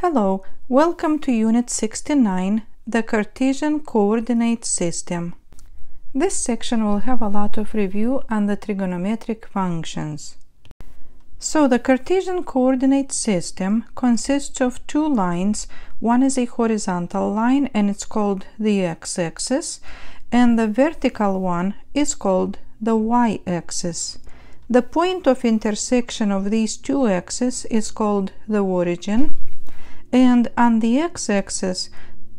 Hello, welcome to Unit 69, the Cartesian Coordinate System. This section will have a lot of review on the trigonometric functions. So the Cartesian coordinate system consists of two lines. One is a horizontal line and it's called the x-axis, and the vertical one is called the y-axis. The point of intersection of these two axes is called the origin. And on the x-axis,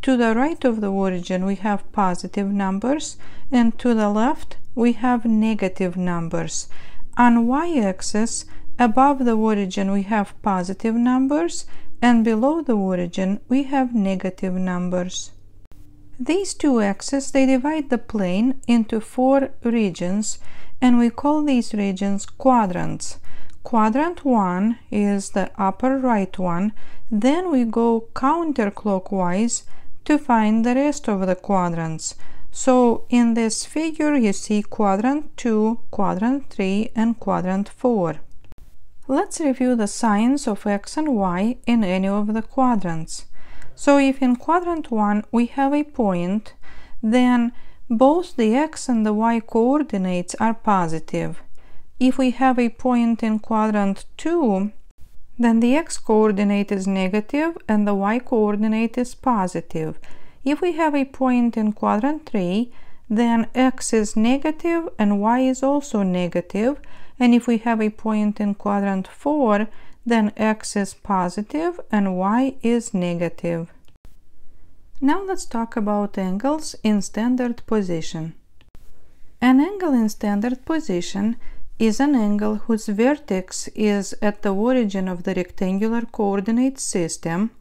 to the right of the origin, we have positive numbers, and to the left, we have negative numbers. On y-axis, above the origin, we have positive numbers, and below the origin, we have negative numbers. These two axes, they divide the plane into four regions, and we call these regions quadrants. Quadrant 1 is the upper right one. Then we go counterclockwise to find the rest of the quadrants. So in this figure you see quadrant 2, quadrant 3, and quadrant 4. Let's review the signs of x and y in any of the quadrants. So if in quadrant 1 we have a point, then both the x and the y coordinates are positive. If we have a point in quadrant 2, then the x-coordinate is negative and the y-coordinate is positive. If we have a point in quadrant 3, then x is negative and y is also negative. And if we have a point in quadrant 4, then x is positive and y is negative. Now let's talk about angles in standard position. An angle in standard position is an angle whose vertex is at the origin of the rectangular coordinate system,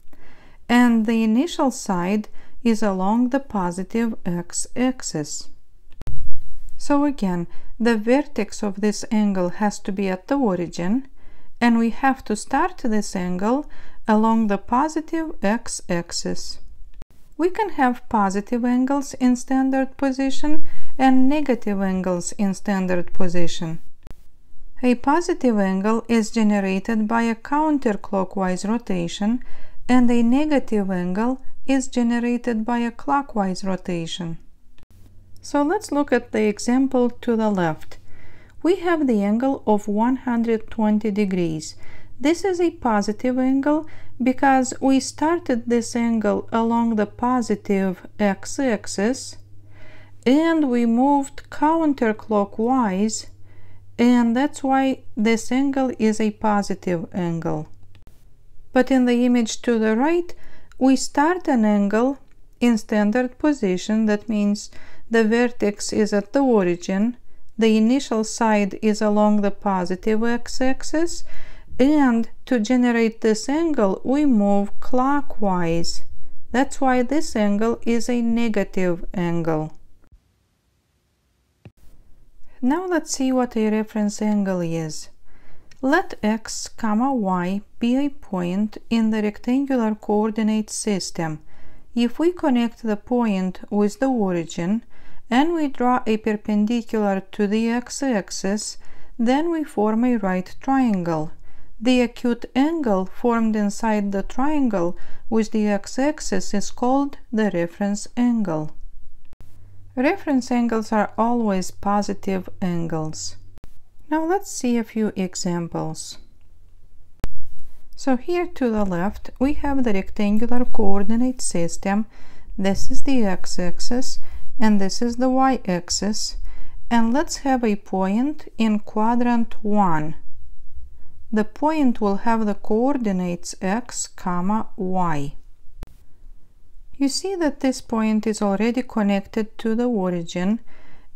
and the initial side is along the positive x-axis. So again, the vertex of this angle has to be at the origin, and we have to start this angle along the positive x-axis. We can have positive angles in standard position and negative angles in standard position. A positive angle is generated by a counterclockwise rotation, and a negative angle is generated by a clockwise rotation. So let's look at the example to the left. We have the angle of 120 degrees. This is a positive angle because we started this angle along the positive x-axis and we moved counterclockwise, and that's why this angle is a positive angle. But in the image to the right, we start an angle in standard position. That means the vertex is at the origin, the initial side is along the positive x-axis, and to generate this angle, we move clockwise. That's why this angle is a negative angle. Now let's see what a reference angle is. Let x, y be a point in the rectangular coordinate system. If we connect the point with the origin and we draw a perpendicular to the x-axis, then we form a right triangle. The acute angle formed inside the triangle with the x-axis is called the reference angle. Reference angles are always positive angles. Now let's see a few examples. So here to the left we have the rectangular coordinate system. This is the x-axis and this is the y-axis. And let's have a point in quadrant 1. The point will have the coordinates x, y. You see that this point is already connected to the origin,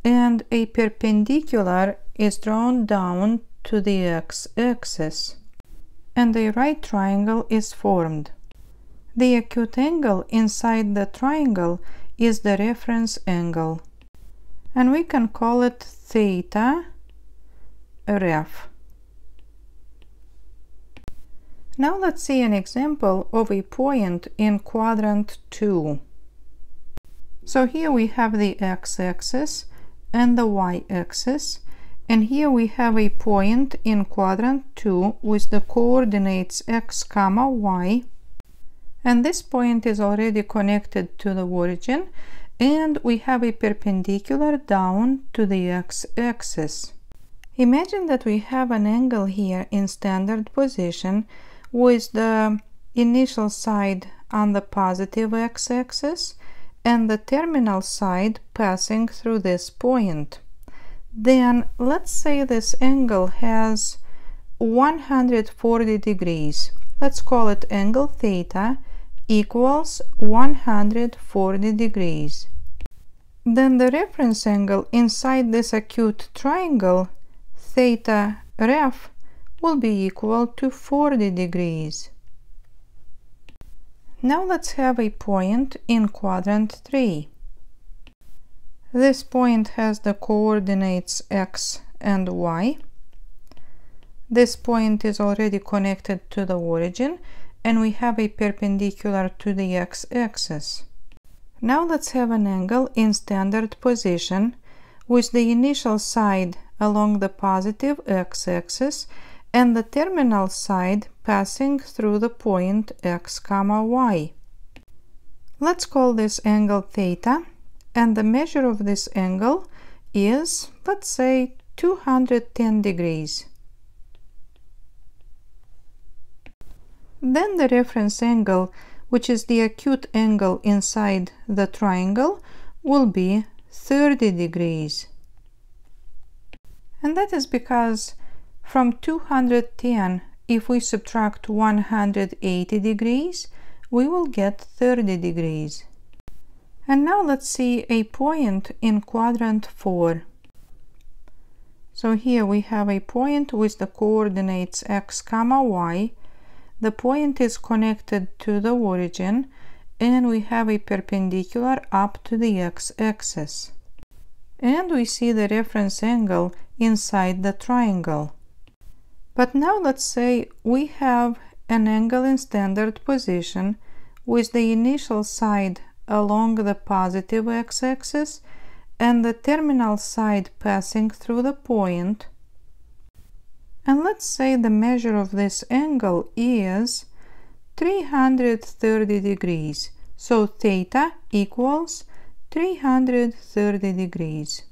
and a perpendicular is drawn down to the x-axis, and a right triangle is formed. The acute angle inside the triangle is the reference angle, and we can call it theta ref. Now let's see an example of a point in quadrant 2. So here we have the x-axis and the y-axis, and here we have a point in quadrant 2 with the coordinates x, y, And this point is already connected to the origin, and we have a perpendicular down to the x-axis. Imagine that we have an angle here in standard position with the initial side on the positive x-axis and the terminal side passing through this point. Then let's say this angle has 140 degrees. Let's call it angle theta equals 140 degrees. Then the reference angle inside this acute triangle, theta ref, will be equal to 40 degrees. Now let's have a point in quadrant 3. This point has the coordinates x and y. This point is already connected to the origin, and we have a perpendicular to the x-axis. Now let's have an angle in standard position with the initial side along the positive x-axis and the terminal side passing through the point x, y. Let's call this angle theta, and the measure of this angle is, let's say, 210 degrees. Then the reference angle, which is the acute angle inside the triangle, will be 30 degrees. And that is because from 210, if we subtract 180 degrees, we will get 30 degrees. And now let's see a point in quadrant 4. So here we have a point with the coordinates x, y. The point is connected to the origin, and we have a perpendicular up to the x-axis. And we see the reference angle inside the triangle. But now let's say we have an angle in standard position with the initial side along the positive x-axis and the terminal side passing through the point. And let's say the measure of this angle is 330 degrees. So theta equals 330 degrees.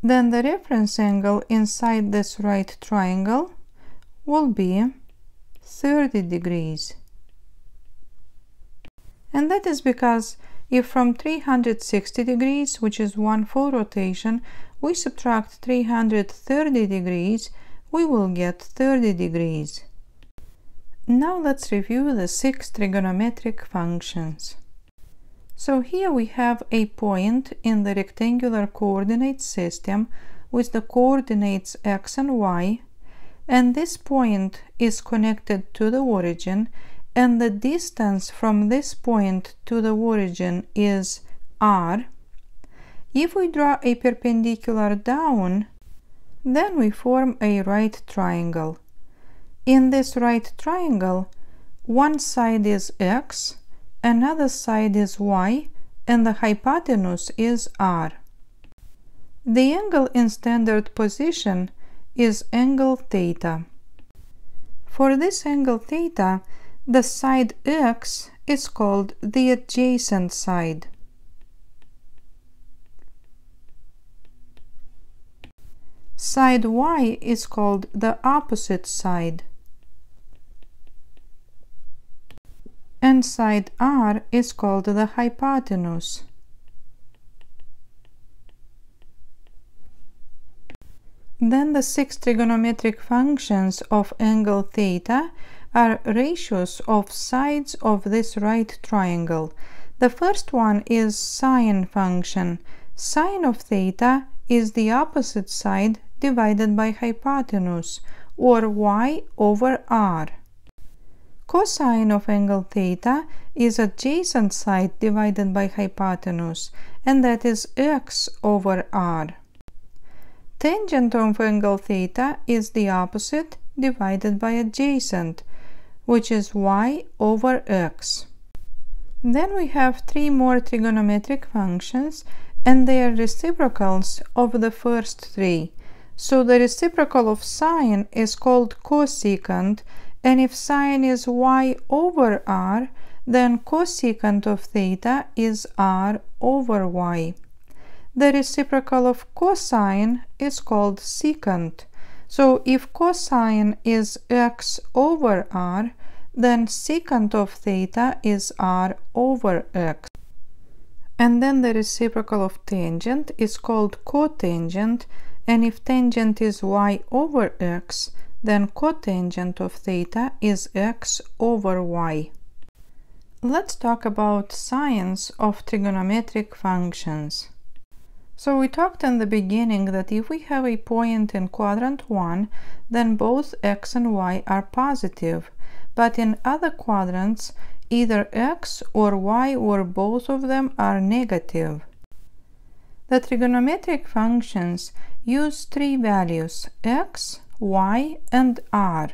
Then the reference angle inside this right triangle will be 30 degrees. And that is because if from 360 degrees, which is one full rotation, we subtract 330 degrees, we will get 30 degrees. Now let's review the 6 trigonometric functions. So here we have a point in the rectangular coordinate system with the coordinates x and y, and this point is connected to the origin, and the distance from this point to the origin is r. If we draw a perpendicular down, then we form a right triangle. In this right triangle, one side is x, another side is y, and the hypotenuse is r. The angle in standard position is angle theta. For this angle theta, the side x is called the adjacent side. Side y is called the opposite side. And side r is called the hypotenuse. Then the 6 trigonometric functions of angle theta are ratios of sides of this right triangle. The first one is sine function. Sine of theta is the opposite side divided by hypotenuse, or y over r. Cosine of angle theta is adjacent side divided by hypotenuse, and that is x over r. Tangent of angle theta is the opposite divided by adjacent, which is y over x. Then we have 3 more trigonometric functions, and they are reciprocals of the first 3. So the reciprocal of sine is called cosecant, and if sine is y over r, then cosecant of theta is r over y. The reciprocal of cosine is called secant. So if cosine is x over r, then secant of theta is r over x. And then the reciprocal of tangent is called cotangent, and if tangent is y over x, then cotangent of theta is x over y. Let's talk about signs of trigonometric functions. So we talked in the beginning that if we have a point in quadrant 1, then both x and y are positive, but in other quadrants, either x or y or both of them are negative. The trigonometric functions use three values, x, y, and r.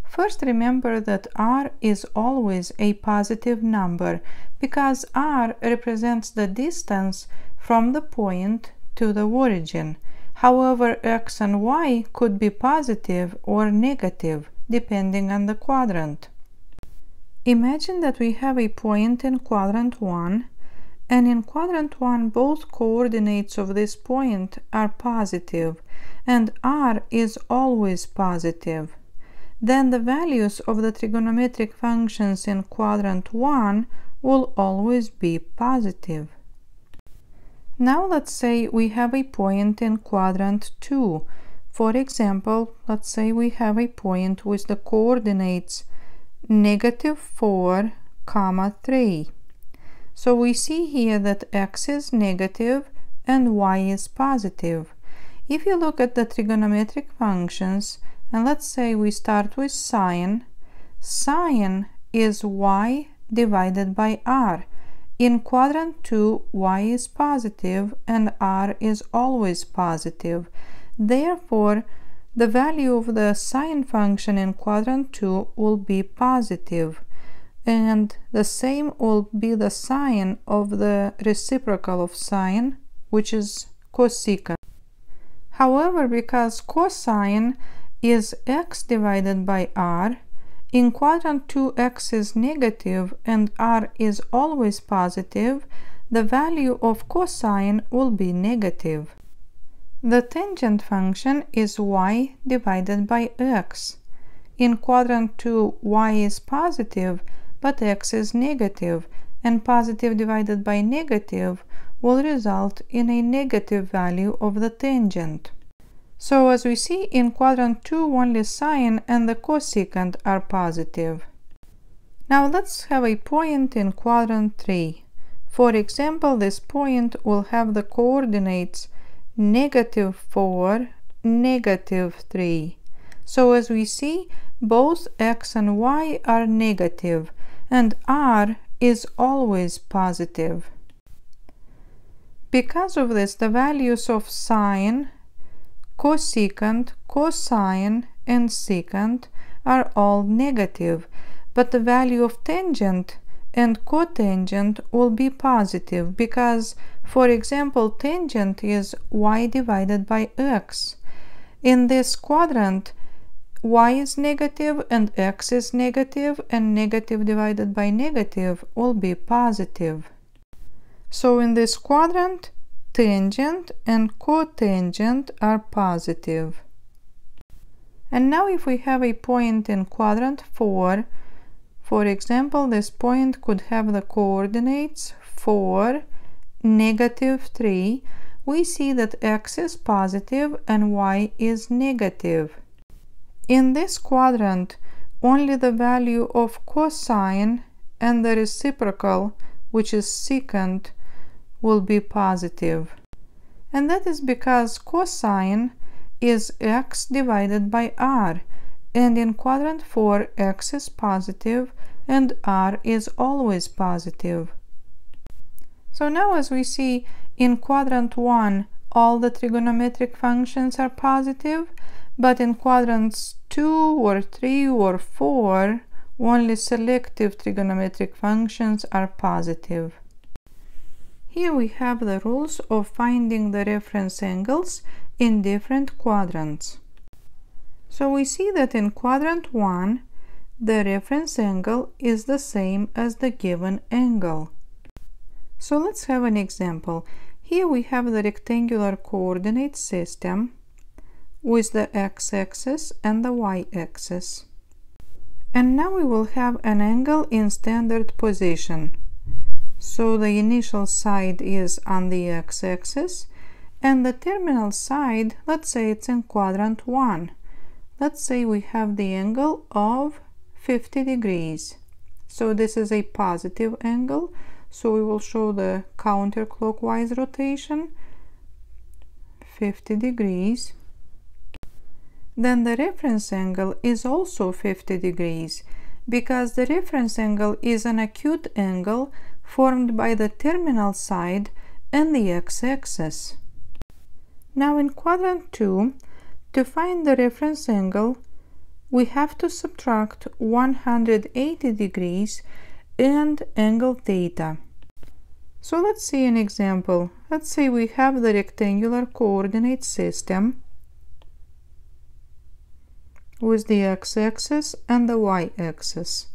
First, remember that r is always a positive number because r represents the distance from the point to the origin. However, x and y could be positive or negative depending on the quadrant. Imagine that we have a point in quadrant 1, and in quadrant 1 both coordinates of this point are positive, and r is always positive. Then the values of the trigonometric functions in quadrant 1 will always be positive. Now let's say we have a point in quadrant 2. For example, let's say we have a point with the coordinates -4, 3. So we see here that x is negative and y is positive. If you look at the trigonometric functions, and let's say we start with sine, sine is y divided by r. In quadrant 2, y is positive and r is always positive. Therefore, the value of the sine function in quadrant 2 will be positive, and the same will be the sign of the reciprocal of sine, which is cosecant. However, because cosine is x divided by r, in quadrant 2 x is negative and r is always positive, the value of cosine will be negative. The tangent function is y divided by x. In quadrant 2 y is positive, but x is negative, and positive divided by negative will result in a negative value of the tangent. So as we see, in quadrant 2 only sine and the cosecant are positive. Now let's have a point in quadrant 3. For example, this point will have the coordinates -4, -3. So as we see, both x and y are negative, and r is always positive. Because of this, the values of sine, cosecant, cosine, and secant are all negative, but the value of tangent and cotangent will be positive because, for example, tangent is y divided by x. In this quadrant, y is negative and x is negative, and negative divided by negative will be positive. So in this quadrant, tangent and cotangent are positive. And now if we have a point in quadrant 4, for example, this point could have the coordinates 4, -3. We see that x is positive and y is negative. In this quadrant, only the value of cosine and the reciprocal, which is secant, will be positive. And that is because cosine is x divided by r, and in quadrant 4 x is positive and r is always positive. So now as we see, in quadrant 1 all the trigonometric functions are positive, but in quadrants 2 or 3 or 4 only selective trigonometric functions are positive. Here we have the rules of finding the reference angles in different quadrants. So we see that in quadrant 1, the reference angle is the same as the given angle. So let's have an example. Here we have the rectangular coordinate system with the x-axis and the y-axis. And now we will have an angle in standard position. So the initial side is on the x-axis, and the terminal side, let's say it's in quadrant 1. Let's say we have the angle of 50 degrees. So this is a positive angle, so we will show the counterclockwise rotation, 50 degrees. Then the reference angle is also 50 degrees, because the reference angle is an acute angle formed by the terminal side and the x-axis. Now in quadrant 2, to find the reference angle, we have to subtract 180 degrees and angle theta. So let's see an example. Let's say we have the rectangular coordinate system with the x-axis and the y-axis.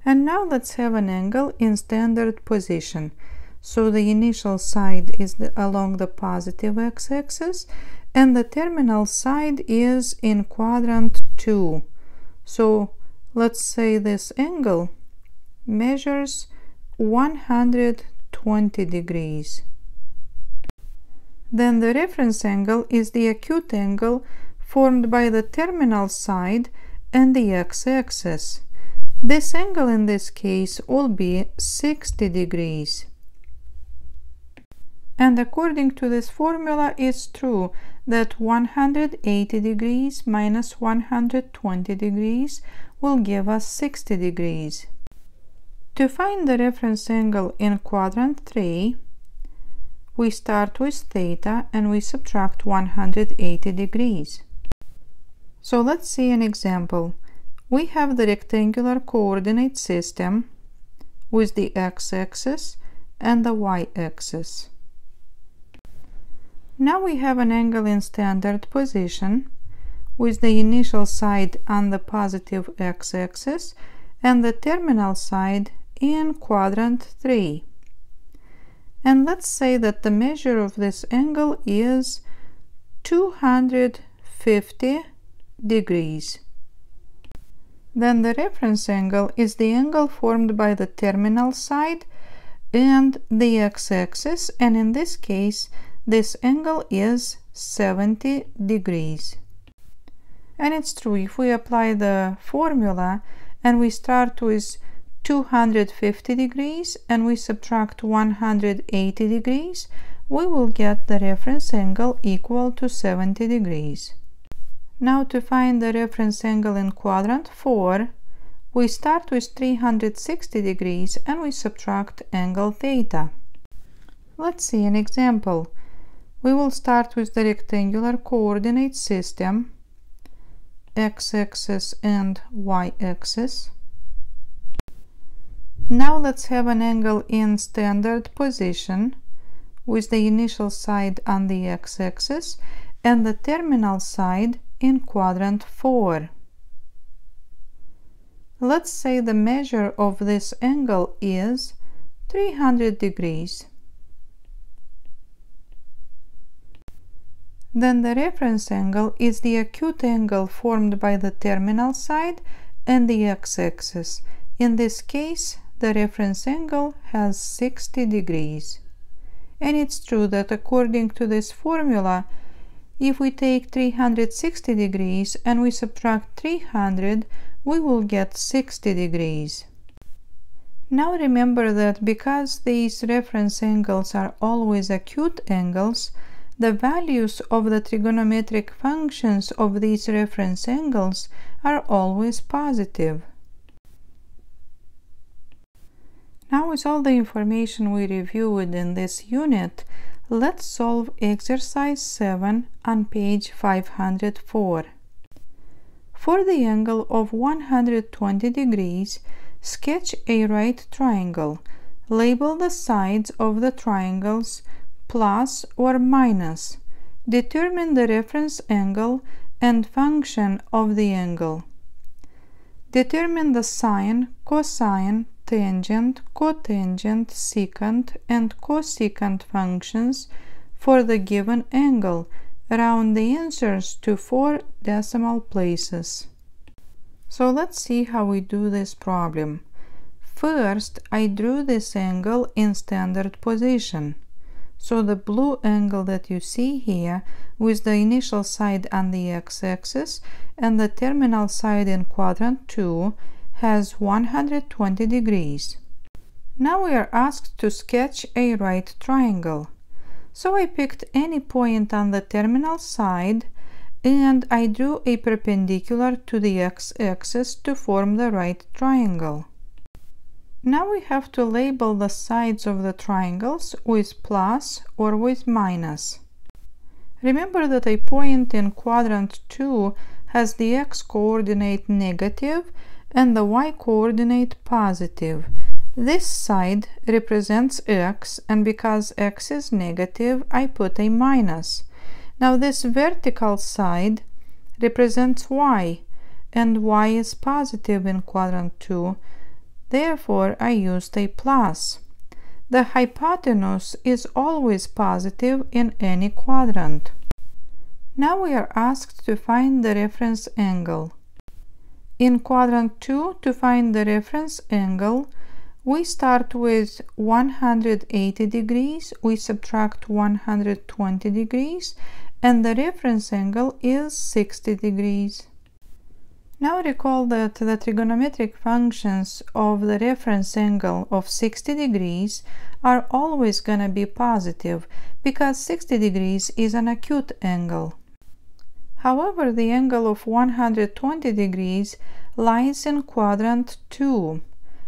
And now let's have an angle in standard position. So the initial side is along the positive x-axis, and the terminal side is in quadrant 2. So let's say this angle measures 120 degrees. Then the reference angle is the acute angle formed by the terminal side and the x-axis. This angle in this case will be 60 degrees. And according to this formula, it's true that 180 degrees minus 120 degrees will give us 60 degrees. To find the reference angle in quadrant 3, we start with theta and we subtract 180 degrees. So let's see an example. We have the rectangular coordinate system with the x-axis and the y-axis. Now we have an angle in standard position with the initial side on the positive x-axis and the terminal side in quadrant 3. And let's say that the measure of this angle is 250 degrees. Then the reference angle is the angle formed by the terminal side and the x-axis, and in this case this angle is 70 degrees. And it's true, if we apply the formula and we start with 250 degrees and we subtract 180 degrees, we will get the reference angle equal to 70 degrees. Now to find the reference angle in quadrant 4, we start with 360 degrees and we subtract angle theta. Let's see an example. We will start with the rectangular coordinate system, x-axis and y-axis. Now let's have an angle in standard position with the initial side on the x-axis and the terminal side in quadrant 4. Let's say the measure of this angle is 300 degrees. Then the reference angle is the acute angle formed by the terminal side and the x-axis. In this case, the reference angle has 60 degrees. And it's true that according to this formula, if we take 360 degrees and we subtract 300, we will get 60 degrees. Now remember that because these reference angles are always acute angles, the values of the trigonometric functions of these reference angles are always positive. Now, with all the information we reviewed in this unit, let's solve exercise 7 on page 504. For the angle of 120 degrees, sketch a right triangle. Label the sides of the triangles plus or minus. Determine the reference angle and function of the angle. Determine the sine, cosine, tangent, cotangent, secant, and cosecant functions for the given angle. Round the answers to 4 decimal places. So let's see how we do this problem. First, I drew this angle in standard position. So the blue angle that you see here, with the initial side on the x-axis and the terminal side in quadrant 2, has 120 degrees. Now we are asked to sketch a right triangle. So I picked any point on the terminal side and I drew a perpendicular to the x-axis to form the right triangle. Now we have to label the sides of the triangles with plus or with minus. Remember that a point in quadrant 2 has the x-coordinate negative and the y-coordinate positive. This side represents x, and because x is negative, I put a minus. Now this vertical side represents y, and y is positive in quadrant 2. Therefore, I used a plus. The hypotenuse is always positive in any quadrant. Now we are asked to find the reference angle. In quadrant 2, to find the reference angle, we start with 180 degrees, we subtract 120 degrees, and the reference angle is 60 degrees. Now recall that the trigonometric functions of the reference angle of 60 degrees are always going to be positive, because 60 degrees is an acute angle. However, the angle of 120 degrees lies in quadrant 2.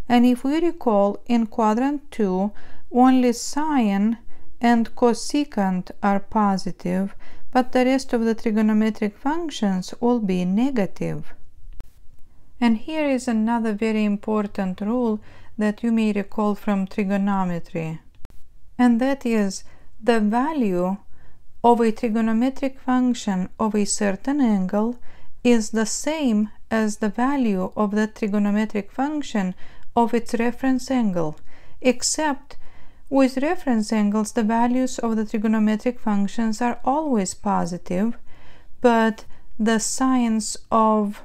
And if we recall, in quadrant 2, only sine and cosecant are positive, but the rest of the trigonometric functions will be negative. And here is another very important rule that you may recall from trigonometry. And that is, the value of a trigonometric function of a certain angle is the same as the value of the trigonometric function of its reference angle, except with reference angles the values of the trigonometric functions are always positive, but the sines of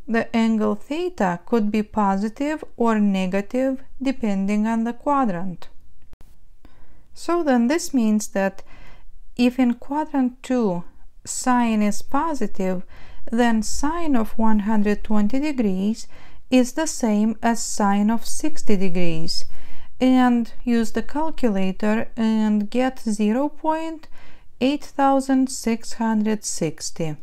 the angle theta could be positive or negative depending on the quadrant. So then this means that if in quadrant 2 sine is positive, then sine of 120 degrees is the same as sine of 60 degrees, and use the calculator and get 0.8660.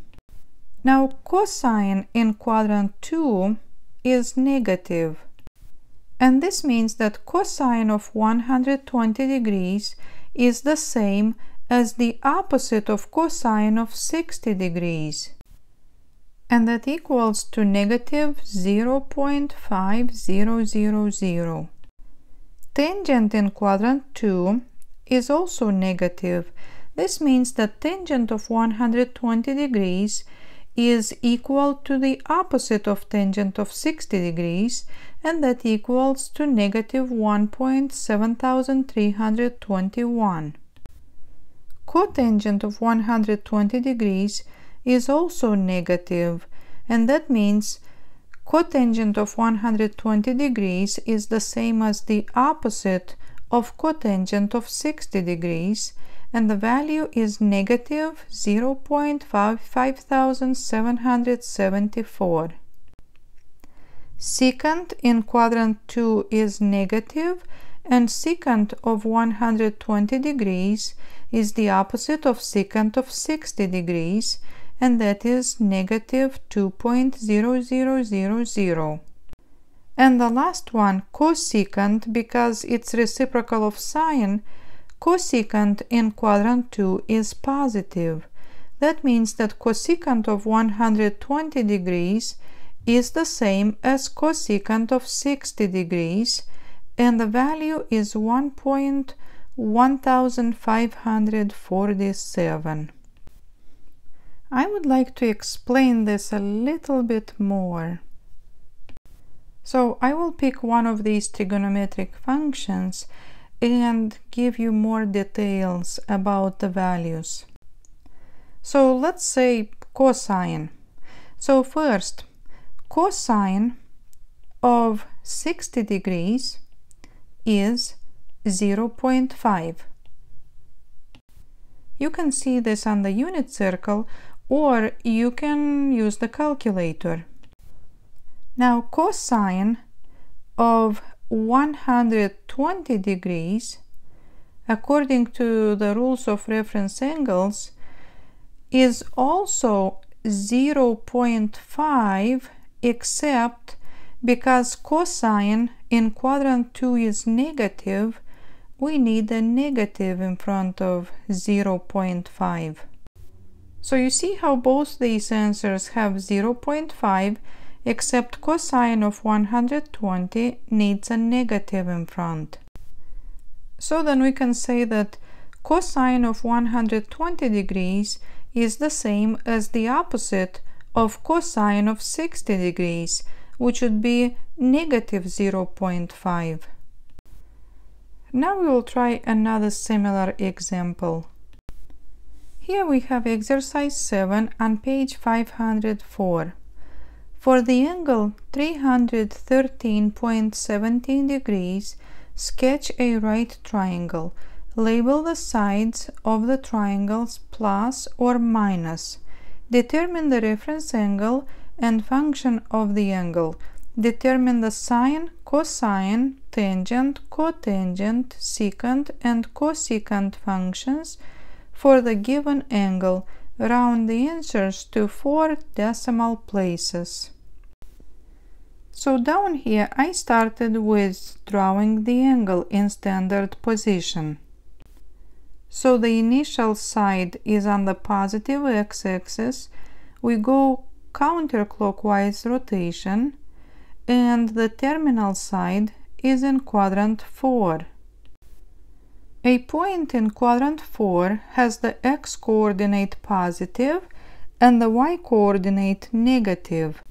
Now cosine in quadrant 2 is negative, and this means that cosine of 120 degrees is the same as the opposite of cosine of 60 degrees, and that equals to negative 0.5000. Tangent in quadrant 2 is also negative. This means that tangent of 120 degrees is equal to the opposite of tangent of 60 degrees, and that equals to negative 1.7321. Cotangent of 120 degrees is also negative, and that means cotangent of 120 degrees is the same as the opposite of cotangent of 60 degrees, and the value is negative 0.5774. Secant in quadrant 2 is negative, and secant of 120 degrees is the opposite of secant of 60 degrees, and that is negative 2.0000. And the last one, cosecant, because it's reciprocal of sine, cosecant in quadrant 2 is positive. That means that cosecant of 120 degrees is the same as cosecant of 60 degrees, and the value is 1.1547. I would like to explain this a little bit more. So I will pick one of these trigonometric functions and give you more details about the values. So let's say cosine. So first, cosine of 60 degrees is 0.5. You can see this on the unit circle, or you can use the calculator. Now cosine of 120 degrees, according to the rules of reference angles, is also 0.5, except because cosine in quadrant 2 is negative, we need a negative in front of 0.5. So you see how both these answers have 0.5, except cosine of 120 needs a negative in front. So then we can say that cosine of 120 degrees is the same as the opposite of cosine of 60 degrees, which would be negative 0.5. Now we will try another similar example. Here we have exercise 7 on page 504. For the angle 313.17 degrees, sketch a right triangle. Label the sides of the triangles plus or minus. Determine the reference angle and function of the angle. Determine the sine, cosine, tangent, cotangent, secant, and cosecant functions for the given angle. Round the answers to 4 decimal places. So down here I started with drawing the angle in standard position. So the initial side is on the positive x-axis. We go counterclockwise rotation, and the terminal side is in quadrant 4. A point in quadrant 4 has the x-coordinate positive and the y-coordinate negative.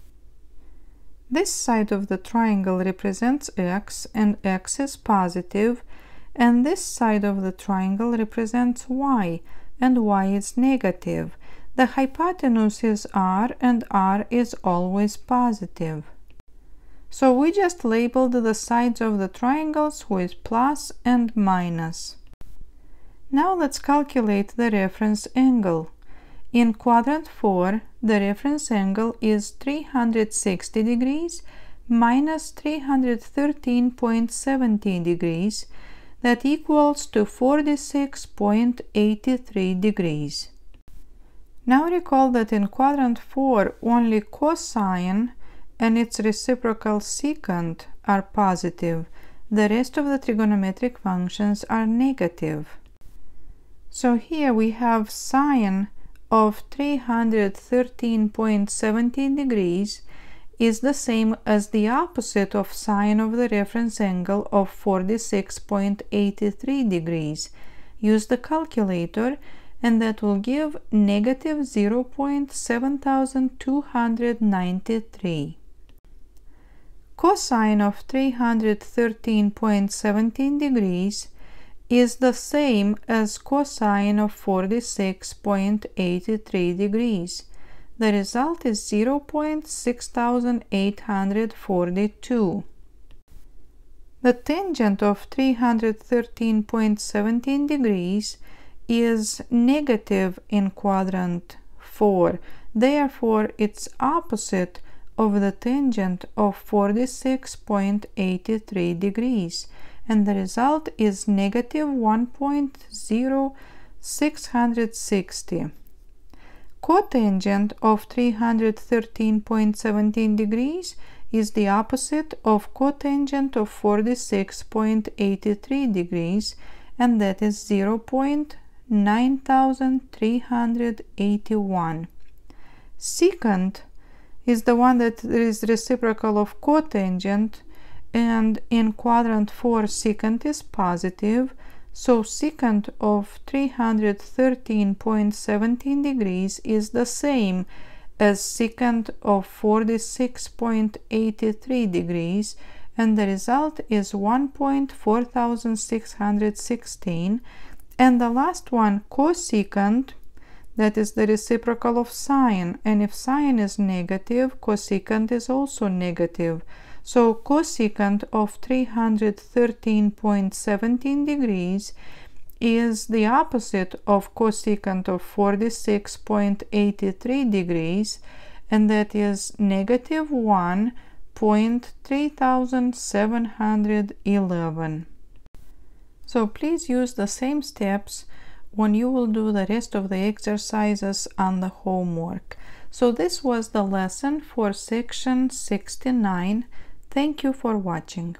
This side of the triangle represents x, and x is positive, and this side of the triangle represents y, and y is negative. The hypotenuse is r, and r is always positive. So we just labeled the sides of the triangles with plus and minus. Now let's calculate the reference angle. In quadrant 4, the reference angle is 360 degrees minus 313.17 degrees. That equals to 46.83 degrees. Now recall that in quadrant 4 only cosine and its reciprocal secant are positive. The rest of the trigonometric functions are negative. So here we have sine of 313.17 degrees is the same as the opposite of sine of the reference angle of 46.83 degrees. Use the calculator, and that will give negative 0.7293. Cosine of 313.17 degrees is the same as cosine of 46.83 degrees. The result is 0.6842. The tangent of 313.17 degrees is negative in quadrant 4. Therefore, it's opposite of the tangent of 46.83 degrees. And the result is negative 1.0660. Cotangent of 313.17 degrees is the opposite of cotangent of 46.83 degrees, and that is 0.9381. Secant is the one that is reciprocal of cotangent, and in quadrant 4 secant is positive, So secant of 313.17 degrees is the same as secant of 46.83 degrees, and the result is 1.4616. And the last one, cosecant, that is the reciprocal of sine, and if sine is negative, cosecant is also negative. So cosecant of 313.17 degrees is the opposite of cosecant of 46.83 degrees, and that is negative 1.3711. So please use the same steps when you will do the rest of the exercises on the homework. So this was the lesson for section 69. Thank you for watching.